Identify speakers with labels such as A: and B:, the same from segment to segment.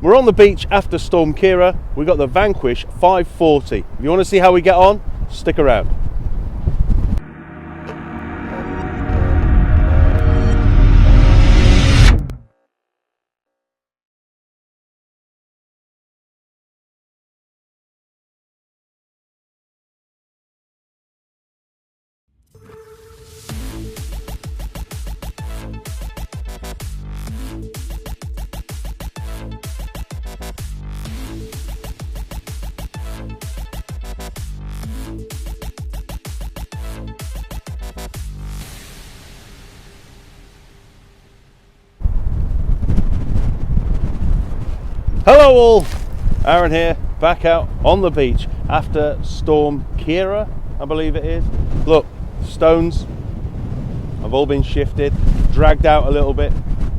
A: We're on the beach after Storm Ciara. We got the Vanquish 540. If you want to see how we get on, stick around. Hello all, Aaron here, back out on the beach after Storm Ciara, I believe it is. Look, stones have all been shifted, dragged out a little bit,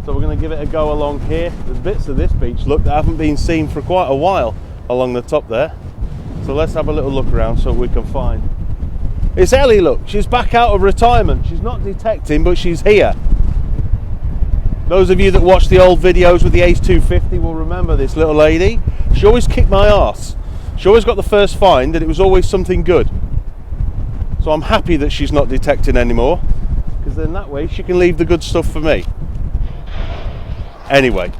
A: so we're going to give it a go along here. There's bits of this beach, look, that haven't been seen for quite a while along the top there. So let's have a little look around so we can find. It's Ellie, look, she's back out of retirement. She's not detecting, but she's here. Those of you that watch the old videos with the Ace 250 will remember this little lady. She always kicked my arse. She always got the first find and it was always something good. So I'm happy that she's not detecting anymore, because then that way she can leave the good stuff for me. Anyway,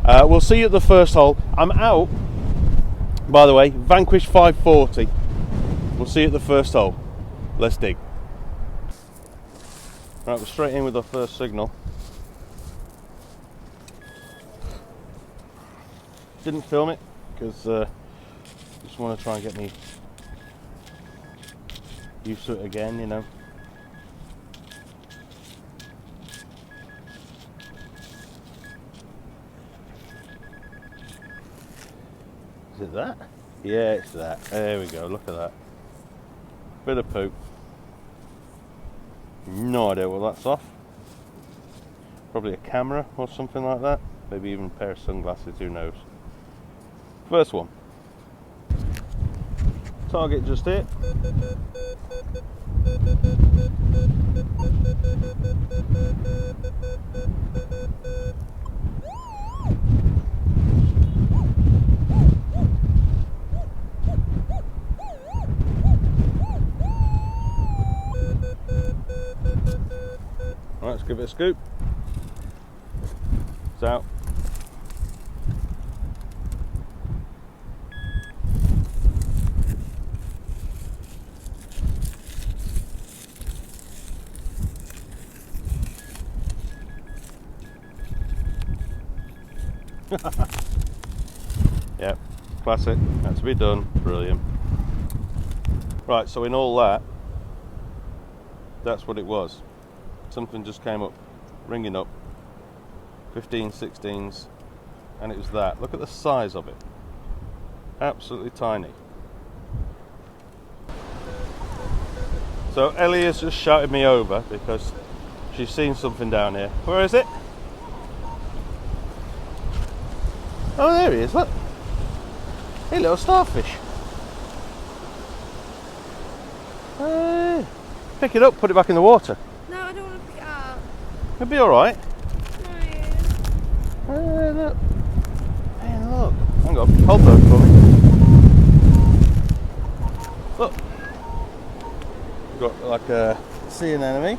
A: we'll see you at the first hole. I'm out, by the way, Vanquish 540. We'll see you at the first hole. Let's dig. Right, we're straight in with our first signal. Didn't film it because I just want to try and get me used to it again, you know. Is it that? Yeah, it's that. There we go, look at that. Bit of poop. No idea what that's off. Probably a camera or something like that. Maybe even a pair of sunglasses, who knows. First one. Target just hit. Right, let's give it a scoop. It's out. Yep, classic, had to be done, brilliant. Right, so in all that, that's what it was. Something just came up, ringing up, 15, 16s, and it was that. Look at the size of it, absolutely tiny. So Ellie has just shouted me over because she's seen something down here. Where is it? Oh, there he is, look. Hey, little starfish. Pick it up, put it back in the water.
B: No, I don't want to pick it up.
A: It'll be alright.
B: No.
A: Look. Hey, look. Hang on, hold those for me. Look. We've got like a sea anemone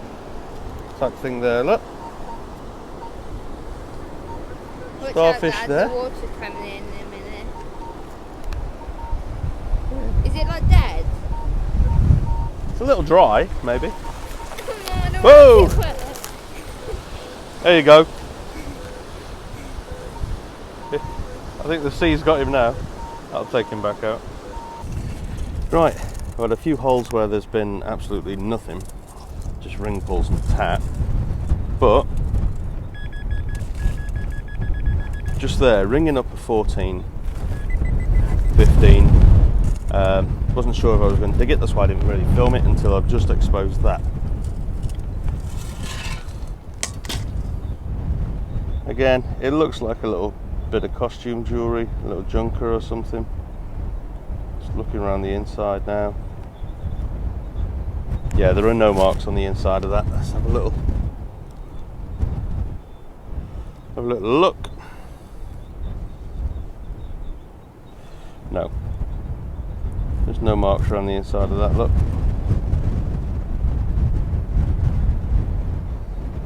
A: type thing there, look. Starfish there.
B: The water's coming in a minute. Yeah. Is it like dead?
A: It's a little dry, maybe.
B: No, I don't
A: Whoa!
B: want to get wet.
A: There you go. I think the sea's got him now. I'll take him back out. Right, I've had a few holes where there's been absolutely nothing, just ring pulls and tap, but just there, ringing up a 14, 15. Wasn't sure if I was going to dig it, that's why I didn't really film it until I've just exposed that. Again, it looks like a little bit of costume jewellery, a little junker or something. Just looking around the inside now. Yeah, there are no marks on the inside of that. Let's have a little look. No. There's no marks around the inside of that, look.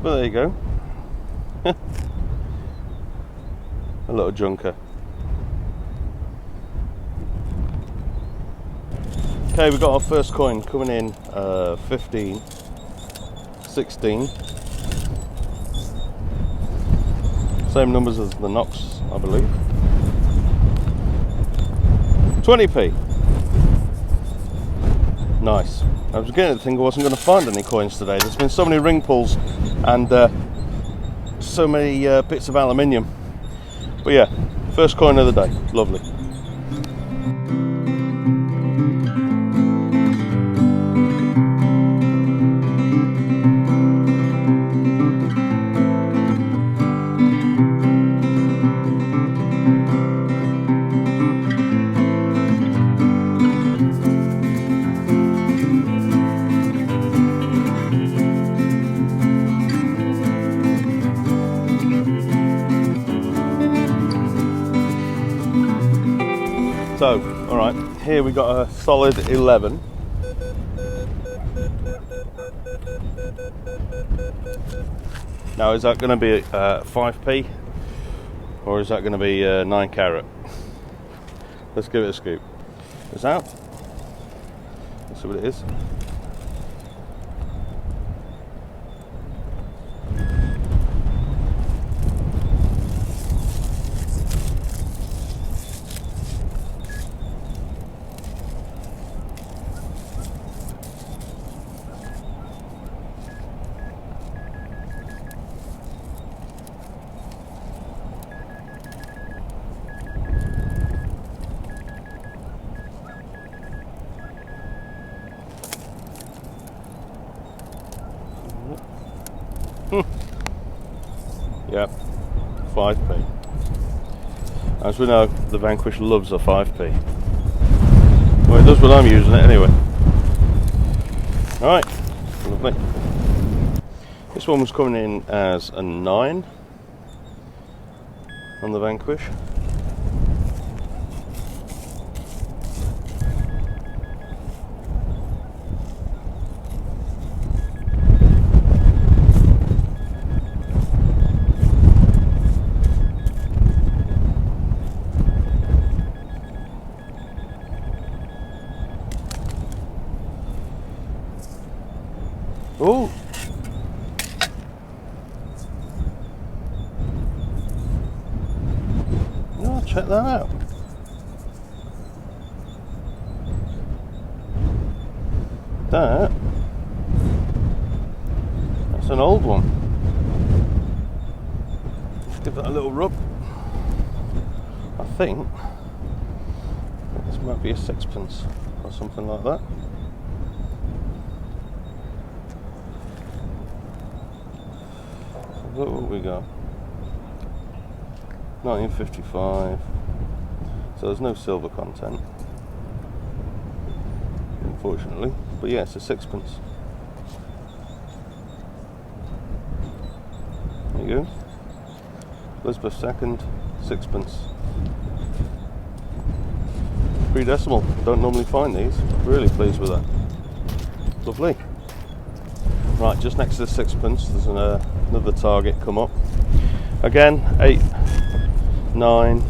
A: But there you go. A little junker. Okay, we've got our first coin coming in, 15, 16. Same numbers as the Nokta, I believe. 20p. Nice. I was beginning to think I wasn't going to find any coins today. There's been so many ring pulls and so many bits of aluminium. But yeah, first coin of the day. Lovely. So, alright, here we got a solid 11. Now, is that going to be 5p or is that going to be 9 carat? Let's give it a scoop. It's out. Let's see what it is. Yep, 5p. As we know, the Vanquish loves a 5p. Well, it does when I'm using it anyway. Alright, lovely. This one was coming in as a 9 on the Vanquish. Oh! Oh, check that out. That's an old one. Let's give that a little rub. I think this might be a sixpence or something like that. Look what we got. 1955. So there's no silver content, unfortunately. But yeah, it's a sixpence. There you go. Elizabeth II, sixpence. Pre-decimal. Don't normally find these. Really pleased with that. Lovely. Right, just next to the sixpence, there's another target come up. Again, 8, 9.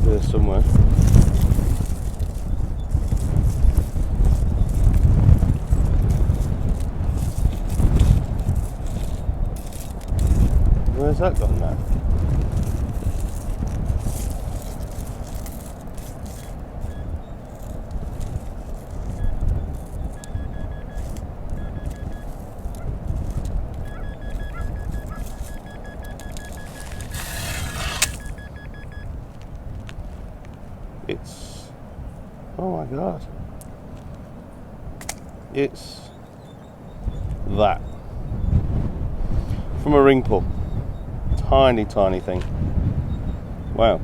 A: There somewhere. Where's that gone now? It's, oh my god, it's that from a ring pull. Tiny thing. Wow.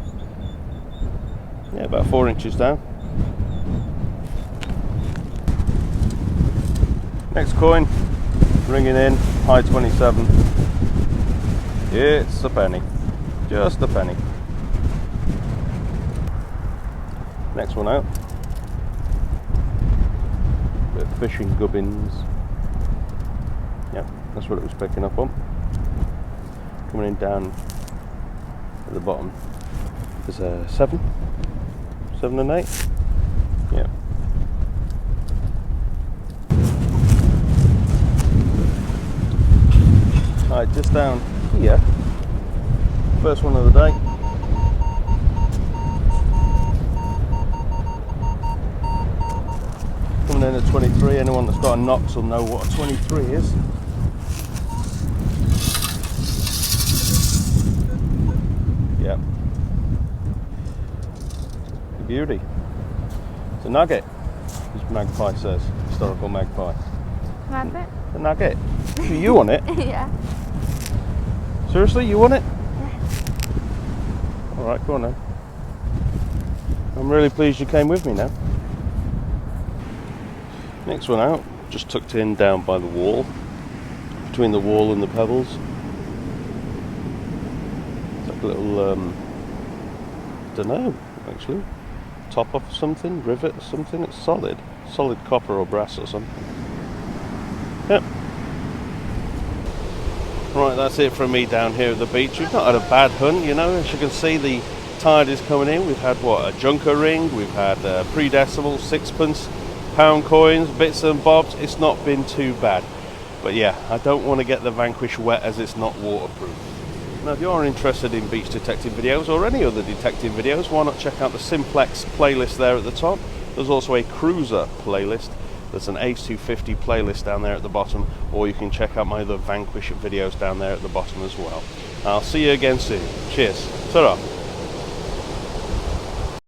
A: Yeah, about 4 inches down. Next coin, ringing in, high 27. It's a penny. Just a penny. Next one out. Bit of fishing gubbins. Yeah, that's what it was picking up on. Coming in down at the bottom. There's a 7 and 8. Yeah. Alright, just down here. First one of the day. Coming in at 23. Anyone that's got a Nokta will know what a 23 is. Yeah. Beauty. It's a nugget, as Magpie says. Historical Magpie.
B: Rabbit?
A: A nugget. So you want it?
B: Yeah.
A: Seriously, you want it?
B: Yeah.
A: Alright, go on then. I'm really pleased you came with me now. Next one out, just tucked in down by the wall, between the wall and the pebbles. It's like a little, don't know, actually. Top off something, rivet or something. It's solid copper or brass or something. Yep. Right, that's it from me down here at the beach. We've not had a bad hunt, you know. As you can see, the tide is coming in. We've had what, a junker ring, we've had pre-decimal, sixpence, pound coins, bits and bobs. It's not been too bad. But yeah, I don't want to get the Vanquish wet as it's not waterproof. Now, if you're interested in beach detecting videos or any other detecting videos, why not check out the Simplex playlist there at the top. There's also a Kruzer playlist. There's an Ace 250 playlist down there at the bottom, or you can check out my other Vanquish videos down there at the bottom as well. I'll see you again soon. Cheers. Ta-ra.